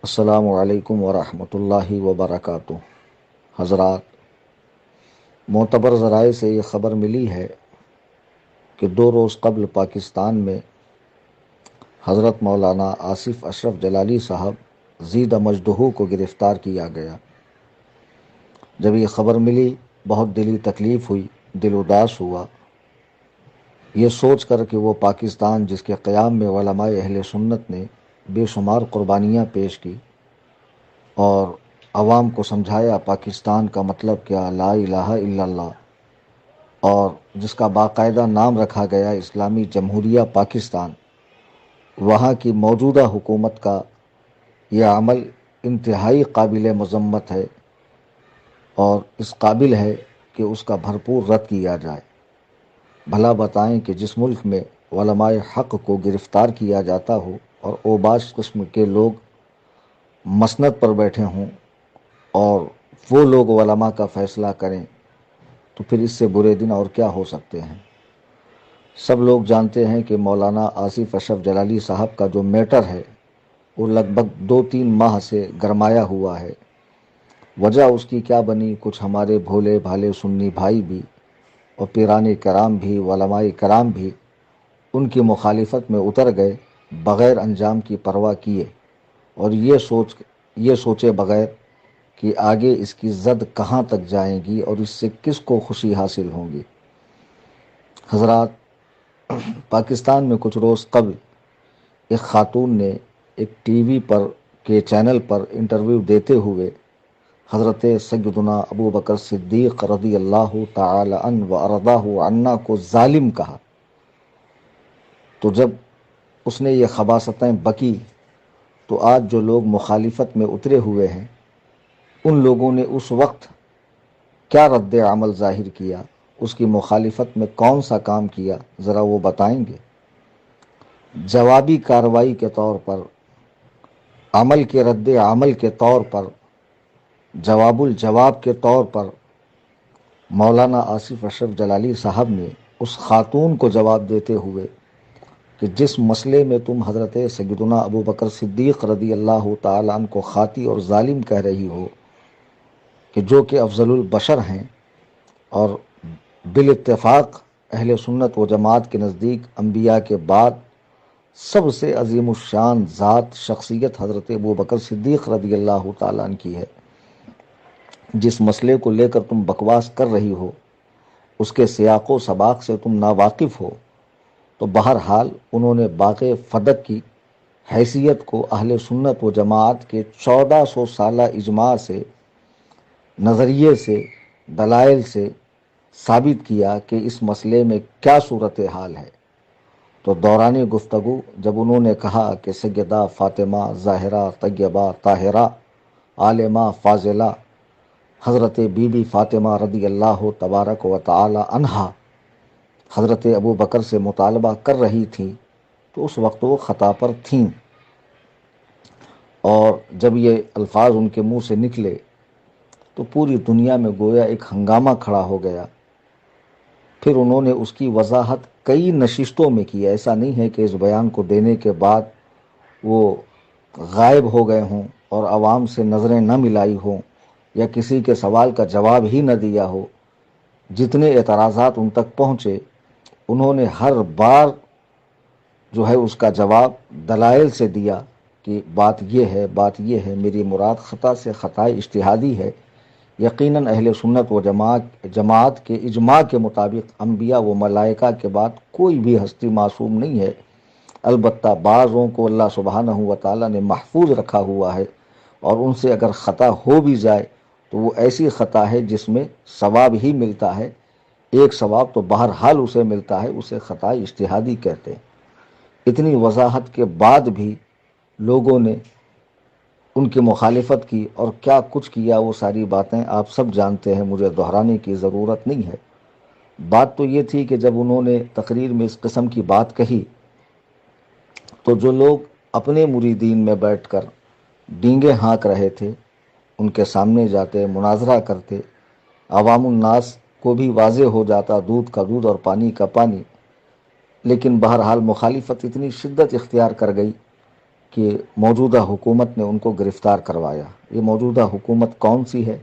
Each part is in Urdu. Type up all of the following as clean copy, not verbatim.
السلام علیکم ورحمۃ اللہ وبرکاتہ۔ حضرات، معتبر ذرائع سے یہ خبر ملی ہے کہ 2 روز قبل پاکستان میں حضرت مولانا آصف اشرف جلالی صاحب زید مجدہو کو گرفتار کیا گیا۔ جب یہ خبر ملی بہت دلی تکلیف ہوئی، دل اداس ہوا، یہ سوچ کر کہ وہ پاکستان جس کے قیام میں علماء اہل سنت نے بے شمار قربانیاں پیش کی اور عوام کو سمجھایا پاکستان کا مطلب کیا، لا الہ الا اللہ، اور جس کا باقاعدہ نام رکھا گیا اسلامی جمہوریہ پاکستان، وہاں کی موجودہ حکومت کا یہ عمل انتہائی قابل مذمت ہے اور اس قابل ہے کہ اس کا بھرپور رد کیا جائے۔ بھلا بتائیں کہ جس ملک میں علماء حق کو گرفتار کیا جاتا ہو اور اوباش قسم کے لوگ مسند پر بیٹھے ہوں اور وہ لوگ علماء کا فیصلہ کریں، تو پھر اس سے برے دن اور کیا ہو سکتے ہیں۔ سب لوگ جانتے ہیں کہ مولانا آصف اشرف جلالی صاحب کا جو میٹر ہے وہ لگ بھگ 2-3 ماہ سے گرمایا ہوا ہے۔ وجہ اس کی کیا بنی، کچھ ہمارے بھولے بھالے سنی بھائی بھی اور پیران کرام بھی، علماء کرام بھی ان کی مخالفت میں اتر گئے بغیر انجام کی پرواہ کیے، اور یہ سوچے بغیر کہ آگے اس کی زد کہاں تک جائیں گی اور اس سے کس کو خوشی حاصل ہوں گی۔ حضرات، پاکستان میں کچھ روز قبل ایک خاتون نے ایک ٹی وی پر کے چینل پر انٹرویو دیتے ہوئے حضرت سیدنا ابو بکر صدیق رضی اللہ تعالی عنہ و ارضاہ عنا کو ظالم کہا۔ تو جب اس نے یہ خباثتیں بکی تو آج جو لوگ مخالفت میں اترے ہوئے ہیں ان لوگوں نے اس وقت کیا رد عمل ظاہر کیا، اس کی مخالفت میں کون سا کام کیا، ذرا وہ بتائیں گے۔ جوابی کارروائی کے طور پر، عمل کے رد عمل کے طور پر، جواب الجواب کے طور پر مولانا آصف اشرف جلالی صاحب نے اس خاتون کو جواب دیتے ہوئے کہ جس مسئلے میں تم حضرت سیدنا ابو بکر صدیق رضی اللہ تعالیٰ عنہ کو خاطی اور ظالم کہہ رہی ہو، کہ جو کہ افضل البشر ہیں اور بالاتفاق اہل سنت و جماعت کے نزدیک انبیاء کے بعد سب سے عظیم الشان ذات شخصیت حضرت ابو بکر صدیق رضی اللہ تعالیٰ عنہ کی ہے، جس مسئلے کو لے کر تم بکواس کر رہی ہو اس کے سیاق و سباق سے تم ناواقف ہو، تو بہرحال انہوں نے باغ فدق کی حیثیت کو اہل سنت و جماعت کے 1400 سالہ اجماع سے، نظریے سے، دلائل سے ثابت کیا کہ اس مسئلے میں کیا صورتحال ہے۔ تو دوران گفتگو جب انہوں نے کہا کہ سیدہ فاطمہ ظاہرہ طیبہ طاہرہ عالمہ فاضلہ حضرت بی بی فاطمہ رضی اللہ تبارک و تعالی عنہا حضرت ابو بکر سے مطالبہ کر رہی تھیں، تو اس وقت وہ خطا پر تھیں، اور جب یہ الفاظ ان کے منہ سے نکلے تو پوری دنیا میں گویا ایک ہنگامہ کھڑا ہو گیا۔ پھر انہوں نے اس کی وضاحت کئی نشستوں میں کی، ایسا نہیں ہے کہ اس بیان کو دینے کے بعد وہ غائب ہو گئے ہوں اور عوام سے نظریں نہ ملائی ہوں یا کسی کے سوال کا جواب ہی نہ دیا ہو۔ جتنے اعتراضات ان تک پہنچے انہوں نے ہر بار جو ہے اس کا جواب دلائل سے دیا کہ بات یہ ہے، بات یہ ہے، میری مراد خطا سے خطا اجتہادی ہے۔ یقیناً اہل سنت و جماعت کے اجماع کے مطابق انبیاء و ملائکہ کے بعد کوئی بھی ہستی معصوم نہیں ہے، البتہ بعضوں کو اللہ سبحانہ و تعالیٰ نے محفوظ رکھا ہوا ہے، اور ان سے اگر خطا ہو بھی جائے تو وہ ایسی خطا ہے جس میں ثواب ہی ملتا ہے، ایک ثواب تو بہرحال اسے ملتا ہے، اسے خطا اجتہادی کہتے ہیں۔ اتنی وضاحت کے بعد بھی لوگوں نے ان کی مخالفت کی اور کیا کچھ کیا، وہ ساری باتیں آپ سب جانتے ہیں، مجھے دہرانے کی ضرورت نہیں ہے۔ بات تو یہ تھی کہ جب انہوں نے تقریر میں اس قسم کی بات کہی تو جو لوگ اپنے مریدین میں بیٹھ کر ڈینگے ہانک رہے تھے ان کے سامنے جاتے، مناظرہ کرتے، عوام الناس کو بھی واضح ہو جاتا دودھ کا دودھ اور پانی کا پانی، لیکن بہرحال مخالفت اتنی شدت اختیار کر گئی کہ موجودہ حکومت نے ان کو گرفتار کروایا۔ یہ موجودہ حکومت کون سی ہے؟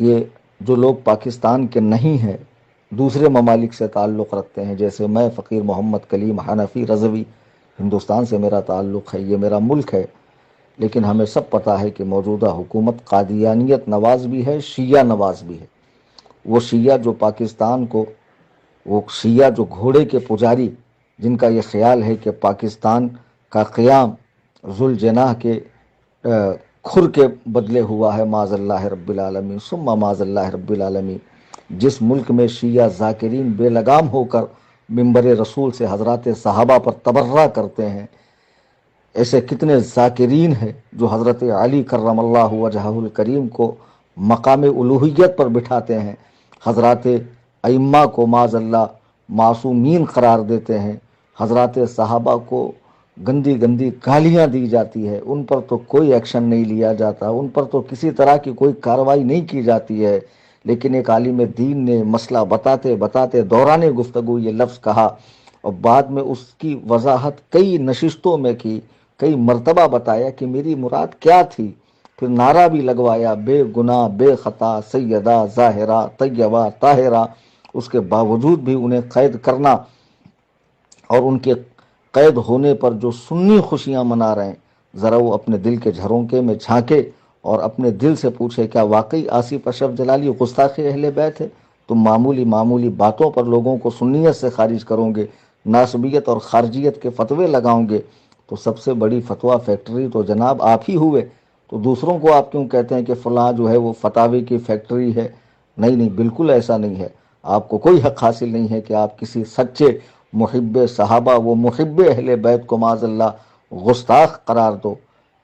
یہ جو لوگ پاکستان کے نہیں ہیں، دوسرے ممالک سے تعلق رکھتے ہیں، جیسے میں فقیر محمد کلیم حنفی رضوی، ہندوستان سے میرا تعلق ہے، یہ میرا ملک ہے، لیکن ہمیں سب پتہ ہے کہ موجودہ حکومت قادیانیت نواز بھی ہے، شیعہ نواز بھی ہے۔ وہ شیعہ جو پاکستان کو، وہ شیعہ جو گھوڑے کے پجاری، جن کا یہ خیال ہے کہ پاکستان کا قیام ذوالجناح کے کھر کے بدلے ہوا ہے، معاذ اللہ رب العالمین ثم معاذ اللہ رب العالمین۔ جس ملک میں شیعہ ذاکرین بے لگام ہو کر منبر رسول سے حضرات صحابہ پر تبرہ کرتے ہیں، ایسے کتنے ذاکرین ہیں جو حضرت علی کرم اللہ وجہہ الکریم کو مقام الوہیت پر بٹھاتے ہیں، حضرات ائمہ کو معاذ اللہ معصومین قرار دیتے ہیں، حضرات صحابہ کو گندی گندی گالیاں دی جاتی ہے، ان پر تو کوئی ایکشن نہیں لیا جاتا، ان پر تو کسی طرح کی کوئی کارروائی نہیں کی جاتی ہے۔ لیکن ایک عالم دین نے مسئلہ بتاتے بتاتے دوران گفتگو یہ لفظ کہا، اور بعد میں اس کی وضاحت کئی نشستوں میں کی، کئی مرتبہ بتایا کہ میری مراد کیا تھی، پھر نعرہ بھی لگوایا بے گناہ بے خطا سیدہ ظاہرہ طیبہ طاہرہ۔ اس کے باوجود بھی انہیں قید کرنا اور ان کے قید ہونے پر جو سنی خوشیاں منا رہے ہیں، ذرا وہ اپنے دل کے جھرونکے میں جھانکے اور اپنے دل سے پوچھے کیا واقعی آصف اشرف جلالی گستاخ اہل بیت ہے؟ تم معمولی باتوں پر لوگوں کو سنیت سے خارج کرو گے، ناسبیت اور خارجیت کے فتوے لگاؤ گے، تو سب سے بڑی فتویٰ فیکٹری تو جناب آپ ہی ہوئے، تو دوسروں کو آپ کیوں کہتے ہیں کہ فلاں جو ہے وہ فتاوی کی فیکٹری ہے؟ نہیں، بالکل ایسا نہیں ہے۔ آپ کو کوئی حق حاصل نہیں ہے کہ آپ کسی سچے محب صحابہ و محب اہل بیت کو معاذ اللہ گستاخ قرار دو۔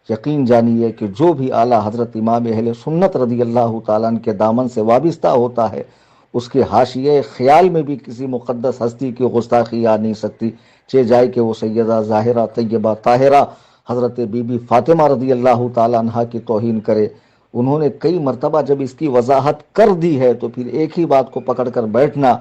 یقین جانیے کہ جو بھی اعلیٰ حضرت امام اہل سنت رضی اللہ تعالیٰ عنہ کے دامن سے وابستہ ہوتا ہے، اس کے حاشیے خیال میں بھی کسی مقدس ہستی کی گستاخی آ نہیں سکتی، چہ جائے کہ وہ سیدہ ظاہرہ طیبہ طاہرہ حضرت بی بی فاطمہ رضی اللہ تعالیٰ عنہ کی توہین کرے۔ انہوں نے کئی مرتبہ جب اس کی وضاحت کر دی ہے تو پھر ایک ہی بات کو پکڑ کر بیٹھنا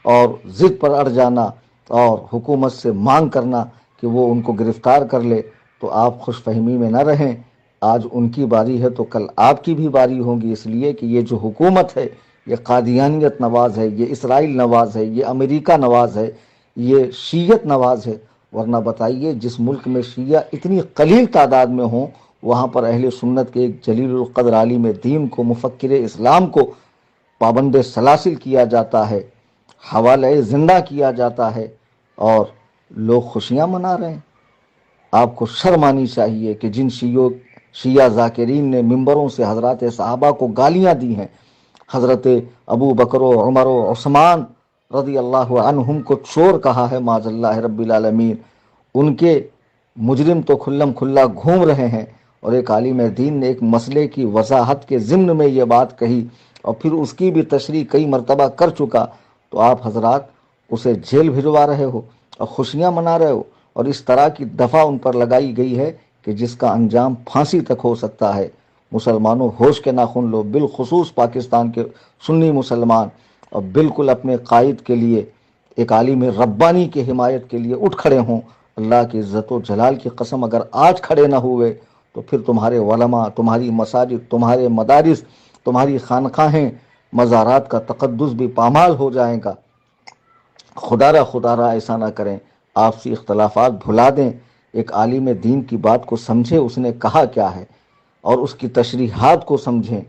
اور ضد پر اڑ جانا اور حکومت سے مانگ کرنا کہ وہ ان کو گرفتار کر لے، تو آپ خوش فہمی میں نہ رہیں۔ آج ان کی باری ہے تو کل آپ کی بھی باری ہوگی، اس لیے کہ یہ جو حکومت ہے یہ قادیانیت نواز ہے، یہ اسرائیل نواز ہے، یہ امریکہ نواز ہے، یہ شیعت نواز ہے۔ ورنہ بتائیے جس ملک میں شیعہ اتنی قلیل تعداد میں ہوں، وہاں پر اہل سنت کے ایک جلیل القدر عالم دین کو، مفکر اسلام کو پابند سلاسل کیا جاتا ہے، حوالے زندہ کیا جاتا ہے، اور لوگ خوشیاں منا رہے ہیں۔ آپ کو شرم آنی چاہیے کہ جن شیعہ ذاکرین نے ممبروں سے حضرات صحابہ کو گالیاں دی ہیں، حضرت ابو بکر و عمر و عثمان رضی اللہ عنہم کو چور کہا ہے معاذ اللہ رب العالمین، ان کے مجرم تو کھلم کھلا گھوم رہے ہیں، اور ایک عالم دین نے ایک مسئلے کی وضاحت کے ضمن میں یہ بات کہی اور پھر اس کی بھی تشریح کئی مرتبہ کر چکا، تو آپ حضرات اسے جیل بھجوا رہے ہو اور خوشیاں منا رہے ہو، اور اس طرح کی دفعہ ان پر لگائی گئی ہے کہ جس کا انجام پھانسی تک ہو سکتا ہے۔ مسلمانوں ہوش کے ناخن لو، بالخصوص پاکستان کے سنی مسلمان، اور بالکل اپنے قائد کے لیے، ایک عالم ربانی کی حمایت کے لیے اٹھ کھڑے ہوں۔ اللہ کی عزت و جلال کی قسم اگر آج کھڑے نہ ہوئے تو پھر تمہارے علماء، تمہاری مساجد، تمہارے مدارس، تمہاری خانقاہیں، مزارات کا تقدس بھی پامال ہو جائے گا۔ خدا را ایسا نہ کریں، آپسی اختلافات بھلا دیں، ایک عالم دین کی بات کو سمجھیں اس نے کہا کیا ہے، اور اس کی تشریحات کو سمجھیں،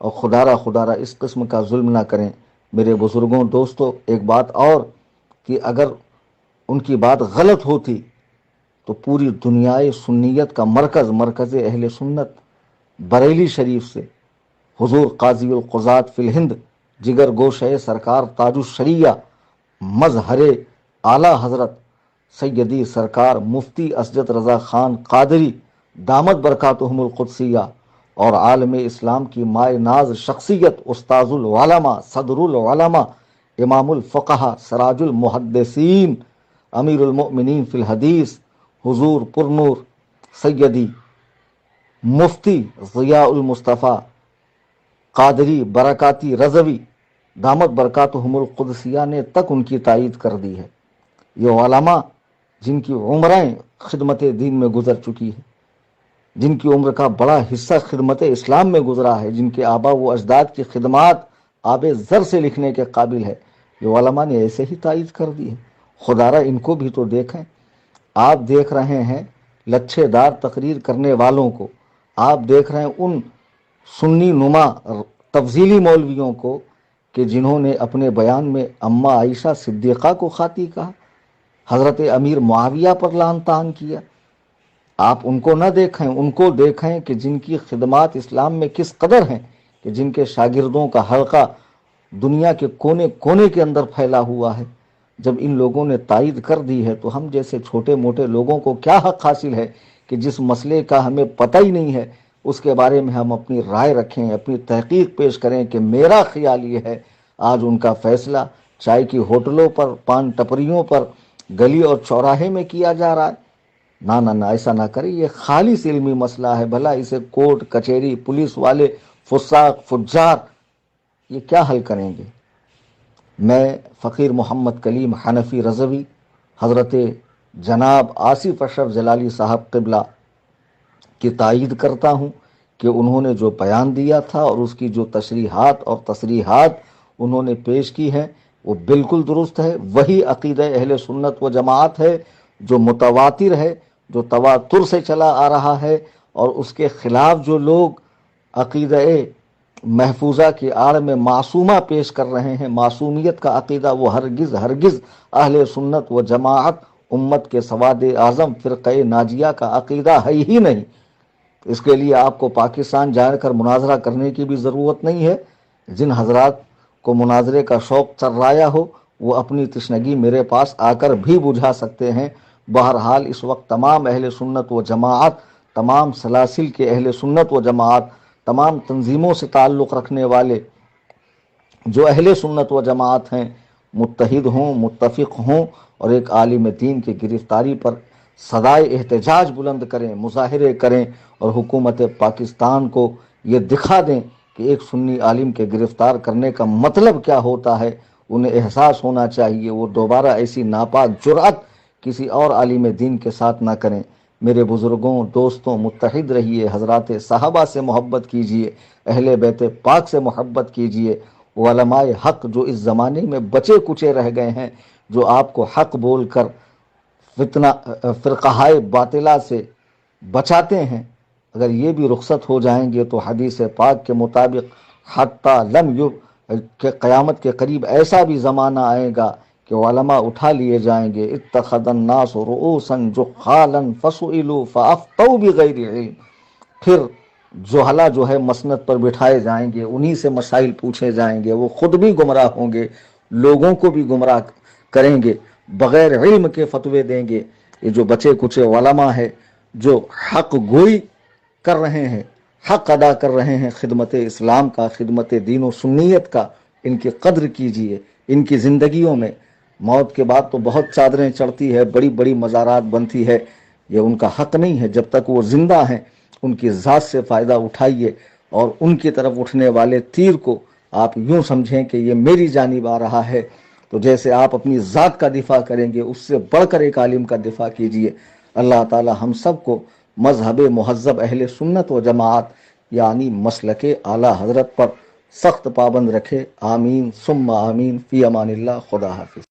اور خدا را اس قسم کا ظلم نہ کریں۔ میرے بزرگوں، دوستو، ایک بات اور کہ اگر ان کی بات غلط ہوتی تو پوری دنیائے سنیت کا مرکز اہل سنت بریلی شریف سے حضور قاضی القضات فی الہند جگر گوشہ سرکار تاج الشریعہ مظہر اعلیٰ حضرت سیدی سرکار مفتی اسجد رضا خان قادری دامت برکاتہم القدسیہ اور عالم اسلام کی مائے ناز شخصیت استاذ العلماء صدر العلماء امام الفقہا سراج المحدثین امیر المؤمنین فی الحدیث حضور پرنور سیدی مفتی ضیاء المصطفیٰ قادری برکاتی رضوی دامت برکاتہم القدسیہ نے تک ان کی تائید کر دی ہے۔ یہ علماء جن کی عمریں خدمت دین میں گزر چکی ہے، جن کی عمر کا بڑا حصہ خدمت اسلام میں گزرا ہے، جن کے آبا و اجداد کی خدمات آب زر سے لکھنے کے قابل ہے، یہ علماء نے ایسے ہی تائید کر دی ہے۔ خدارہ ان کو بھی تو دیکھیں۔ آپ دیکھ رہے ہیں لچھے دار تقریر کرنے والوں کو، آپ دیکھ رہے ہیں ان سنی نما تفضیلی مولویوں کو کہ جنہوں نے اپنے بیان میں اماں عائشہ صدیقہ کو خاطی کہا، حضرت امیر معاویہ پر لعن طعن کیا۔ آپ ان کو نہ دیکھیں، ان کو دیکھیں کہ جن کی خدمات اسلام میں کس قدر ہیں، کہ جن کے شاگردوں کا حلقہ دنیا کے کونے کونے کے اندر پھیلا ہوا ہے۔ جب ان لوگوں نے تائید کر دی ہے تو ہم جیسے چھوٹے موٹے لوگوں کو کیا حق حاصل ہے کہ جس مسئلے کا ہمیں پتہ ہی نہیں ہے اس کے بارے میں ہم اپنی رائے رکھیں، اپنی تحقیق پیش کریں کہ میرا خیال یہ ہے۔ آج ان کا فیصلہ چائے کی ہوٹلوں پر، پان ٹپریوں پر، گلی اور چوراہے میں کیا جا رہا ہے۔ نہ ایسا نہ کریں، یہ خالص علمی مسئلہ ہے، بھلا اسے کورٹ کچہری پولیس والے فساق فجار یہ کیا حل کریں گے؟ میں فقیر محمد کلیم حنفی رضوی حضرت جناب آصف اشرف جلالی صاحب قبلہ کی تائید کرتا ہوں کہ انہوں نے جو بیان دیا تھا اور اس کی جو تشریحات اور تصریحات انہوں نے پیش کی ہے وہ بالکل درست ہے، وہی عقیدہ اہل سنت و جماعت ہے جو متواتر ہے، جو تواتر سے چلا آ رہا ہے، اور اس کے خلاف جو لوگ عقیدہ محفوظہ کی آڑ میں معصومہ پیش کر رہے ہیں، معصومیت کا عقیدہ، وہ ہرگز اہل سنت و جماعت امت کے سواد اعظم فرقہ ناجیہ کا عقیدہ ہے ہی نہیں۔ اس کے لیے آپ کو پاکستان جا کر مناظرہ کرنے کی بھی ضرورت نہیں ہے۔ جن حضرات کو مناظرے کا شوق چررایا ہو وہ اپنی تشنگی میرے پاس آ کر بھی بجھا سکتے ہیں۔ بہرحال اس وقت تمام اہل سنت و جماعت، تمام سلاسل کے اہل سنت و جماعت، تمام تنظیموں سے تعلق رکھنے والے جو اہل سنت و جماعت ہیں، متحد ہوں، متفق ہوں اور ایک عالم دین کی گرفتاری پر صدائے احتجاج بلند کریں، مظاہرے کریں اور حکومت پاکستان کو یہ دکھا دیں کہ ایک سنی عالم کے گرفتار کرنے کا مطلب کیا ہوتا ہے۔ انہیں احساس ہونا چاہیے، وہ دوبارہ ایسی ناپاک جرأت کسی اور عالم دین کے ساتھ نہ کریں۔ میرے بزرگوں، دوستوں، متحد رہیے، حضرات صحابہ سے محبت کیجیے، اہل بیت پاک سے محبت کیجیے، علماء حق جو اس زمانے میں بچے کچے رہ گئے ہیں، جو آپ کو حق بول کر فتنہ فرقہ باطلہ سے بچاتے ہیں، اگر یہ بھی رخصت ہو جائیں گے تو حدیث پاک کے مطابق حتیٰ کہ قیامت کے قریب ایسا بھی زمانہ آئے گا کہ علماء اٹھا لیے جائیں گے۔ اتخذ الناس رؤوسا جخالا فسئلوا فافتوا بغیر علم، پھر جوہلا جو ہے مسند پر بٹھائے جائیں گے، انہی سے مسائل پوچھے جائیں گے، وہ خود بھی گمراہ ہوں گے، لوگوں کو بھی گمراہ کریں گے، بغیر علم کے فتوے دیں گے۔ یہ جو بچے کچے علماء ہیں جو حق گوئی کر رہے ہیں، حق ادا کر رہے ہیں، خدمت اسلام کا، خدمت دین و سنیت کا، ان کی قدر کیجئے۔ ان کی زندگیوں میں موت کے بعد تو بہت چادریں چڑھتی ہے، بڑی بڑی مزارات بنتی ہے، یہ ان کا حق نہیں ہے۔ جب تک وہ زندہ ہیں ان کی ذات سے فائدہ اٹھائیے، اور ان کی طرف اٹھنے والے تیر کو آپ یوں سمجھیں کہ یہ میری جانب آ رہا ہے، تو جیسے آپ اپنی ذات کا دفاع کریں گے اس سے بڑھ کر ایک عالم کا دفاع کیجئے۔ اللہ تعالی ہم سب کو مذہب مہذب اہل سنت و جماعت یعنی مسلک اعلی حضرت پر سخت پابند رکھے۔ آمین ثم آمین۔ فی امان اللہ۔ خدا حافظ۔